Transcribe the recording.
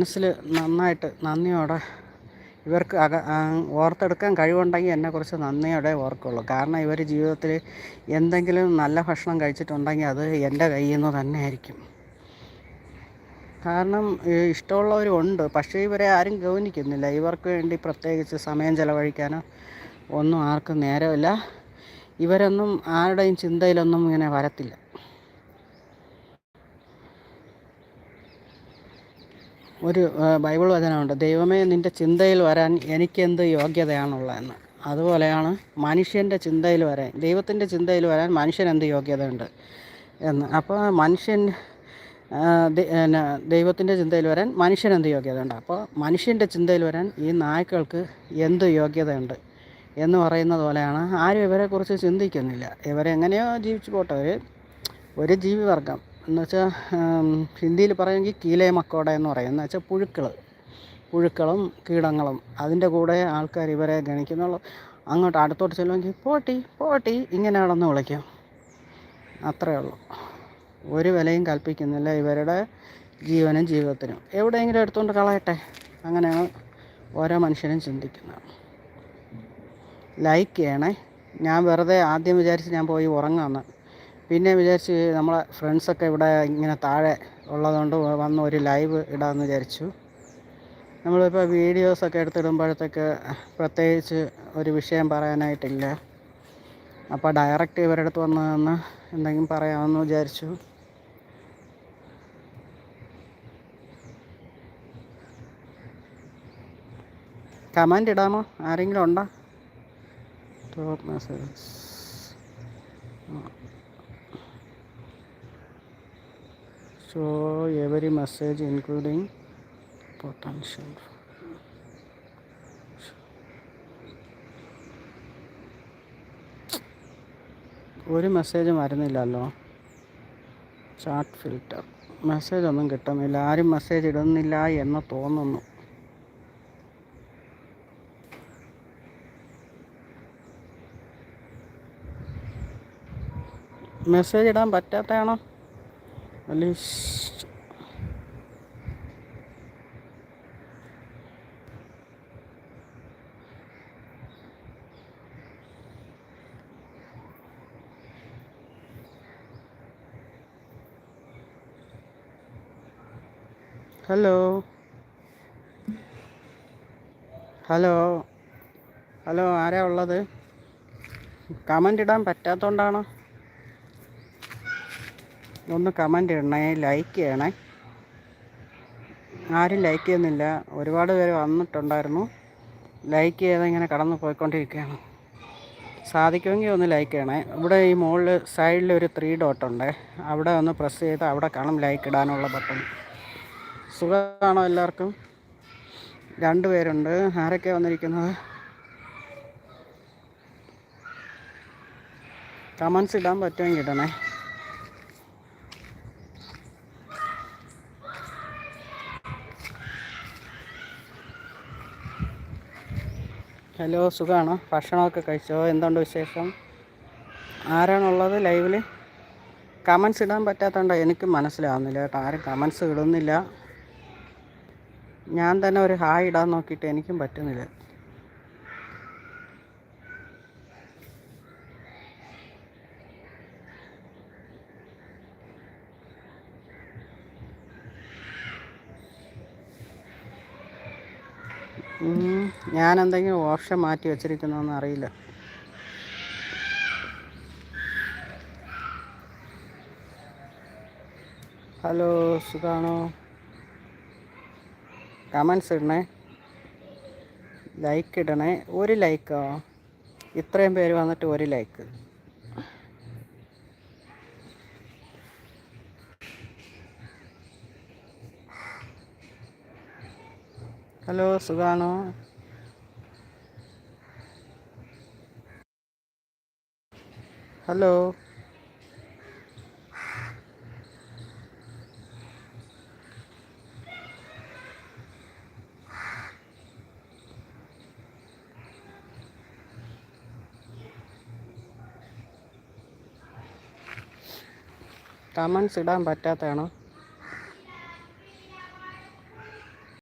മനസ്സിൽ നന്നായിട്ട് നന്ദിയോടെ ഇവർക്ക് ഓർത്തെടുക്കാൻ കഴിവുണ്ടെങ്കിൽ എന്നെക്കുറിച്ച് നന്ദിയോടെ ഓർക്കുള്ളൂ. കാരണം ഇവർ ജീവിതത്തിൽ എന്തെങ്കിലും നല്ല ഭക്ഷണം കഴിച്ചിട്ടുണ്ടെങ്കിൽ അത് എൻ്റെ കയ്യിൽ നിന്ന് തന്നെ ആയിരിക്കും. കാരണം ഇഷ്ടമുള്ളവരുണ്ട്, പക്ഷേ ഇവരെ ആരും ഗൗനിക്കുന്നില്ല. ഇവർക്ക് വേണ്ടി പ്രത്യേകിച്ച് സമയം ചെലവഴിക്കാനോ ഒന്നും ആർക്കും നേരമില്ല. ഇവരൊന്നും ആരുടെയും ചിന്തയിലൊന്നും ഇങ്ങനെ വരത്തില്ല. ഒരു ബൈബിൾ വചനമുണ്ട്, ദൈവമേ നിൻ്റെ ചിന്തയിൽ വരാൻ എനിക്കെന്ത് യോഗ്യതയാണുള്ളതെന്ന്. അതുപോലെയാണ് മനുഷ്യൻ്റെ ചിന്തയിൽ വരാൻ, ദൈവത്തിൻ്റെ ചിന്തയിൽ വരാൻ മനുഷ്യനെന്ത് യോഗ്യതയുണ്ട് എന്ന്. അപ്പോൾ മനുഷ്യൻ ദൈവത്തിൻ്റെ ചിന്തയിൽ വരാൻ മനുഷ്യനെന്ത് യോഗ്യതയുണ്ട്. അപ്പോൾ മനുഷ്യൻ്റെ ചിന്തയിൽ വരാൻ ഈ നായ്ക്കൾക്ക് എന്ത് യോഗ്യതയുണ്ട് എന്ന് പറയുന്നത് പോലെയാണ്. ആരും ഇവരെക്കുറിച്ച് ചിന്തിക്കുന്നില്ല. ഇവരെങ്ങനെയോ ജീവിച്ചു പോട്ടെ. ഒരു ജീവിവർഗം എന്ന് വെച്ചാൽ ഹിന്ദിയിൽ പറയുമെങ്കിൽ കീലേ മക്കോടെ എന്ന് പറയും. എന്ന് വെച്ചാൽ പുഴുക്കളും കീടങ്ങളും. അതിൻ്റെ കൂടെ ആൾക്കാർ ഇവരെ ഗണിക്കുന്നുള്ളൂ. അങ്ങോട്ട് അടുത്തോട്ട് ചെല്ലുമെങ്കിൽ പോട്ടി ഇങ്ങനെ നടന്ന് വിളിക്കും. അത്രയേ ഉള്ളൂ. ഒരു വിലയും കൽപ്പിക്കുന്നില്ല ഇവരുടെ ജീവനും ജീവിതത്തിനും. എവിടെയെങ്കിലും എടുത്തുകൊണ്ട് കളയട്ടെ, അങ്ങനെയാണ് ഓരോ മനുഷ്യനും ചിന്തിക്കുന്നത്. ലൈക്ക് ചെയ്യണേ. ഞാൻ വെറുതെ ആദ്യം വിചാരിച്ച് ഞാൻ പോയി ഉറങ്ങാമെന്ന്, പിന്നെ വിചാരിച്ച് നമ്മളെ ഫ്രണ്ട്സൊക്കെ ഇവിടെ ഇങ്ങനെ താഴെ ഉള്ളതുകൊണ്ട് വന്ന് ഒരു ലൈവ് ഇടാമെന്ന് വിചാരിച്ചു. നമ്മളിപ്പോൾ വീഡിയോസൊക്കെ എടുത്തിടുമ്പോഴത്തേക്ക് പ്രത്യേകിച്ച് ഒരു വിഷയം പറയാനായിട്ടില്ല. അപ്പോൾ ഡയറക്റ്റ് ഇവരുടെ അടുത്ത് വന്ന് എന്തെങ്കിലും പറയാമെന്ന് വിചാരിച്ചു. കമൻ്റ് ഇടാമോ? ആരെങ്കിലും ഉണ്ടോ? Top messages. Show every message including potential. ഒരു മെസ്സേജും വരുന്നില്ലല്ലോ. Chat filter. മെസ്സേജ് ഒന്നും കിട്ടുന്നില്ല. ആരും മെസ്സേജ് ഇടുന്നില്ല എന്ന് തോന്നുന്നു. മെസ്സേജ് ഇടാൻ പറ്റാത്തതാണോ? ഹലോ ആരാ ഉള്ളത്? കമൻ്റ് ഇടാൻ പറ്റാത്തതുകൊണ്ടാണോ? ഒന്ന് കമൻ്റ് ഇടണേ, ലൈക്ക് ചെയ്യണേ. ആരും ലൈക്ക് ചെയ്യുന്നില്ല. ഒരുപാട് പേര് വന്നിട്ടുണ്ടായിരുന്നു, ലൈക്ക് ചെയ്ത് ഇങ്ങനെ കടന്നു പോയിക്കൊണ്ടിരിക്കുകയാണ്. സാധിക്കുമെങ്കിൽ ഒന്ന് ലൈക്ക് ചെയ്യണേ. ഇവിടെ ഈ മുകളിൽ സൈഡിൽ ഒരു 3 ഡോട്ടുണ്ട്, അവിടെ ഒന്ന് പ്രസ് ചെയ്ത് അവിടെ കാണും ലൈക്ക് ഇടാനുള്ള ബട്ടൺ. സുഖമാണോ എല്ലാവർക്കും? 2 പേരുണ്ട്. ആരൊക്കെയാണ് വന്നിരിക്കുന്നത്? കമൻസ് ഇടാൻ പറ്റുമെങ്കിൽ ഇടണേ. ഹലോ, സുഖമാണോ? ഭക്ഷണമൊക്കെ കഴിച്ചോ? എന്തുണ്ട് വിശേഷം? ആരാണുള്ളത് ലൈവിൽ? കമൻസ് ഇടാൻ പറ്റാത്തതുകൊണ്ടോ എനിക്ക് മനസ്സിലാവുന്നില്ല കേട്ടോ. ആരും കമൻസ് ഇടുന്നില്ല. ഞാൻ തന്നെ ഒരു ഹായ് ഇടാൻ നോക്കിയിട്ട് എനിക്കും പറ്റുന്നില്ല. ഞാനെന്തെങ്കിലും ഓപ്ഷൻ മാറ്റി വച്ചിരിക്കുന്നോന്ന് അറിയില്ല. ഹലോ, സുഖാണോ? കമൻസ് ഇടണേ, ലൈക്ക് ഇടണേ. ഒരു ലൈക്കോ? ഇത്രയും പേര് വന്നിട്ട് ഒരു ലൈക്ക്. ഹലോ, സുഖാണോ? ഹലോ, കമൻസ് ഇടാൻ പറ്റാത്തതാണോ?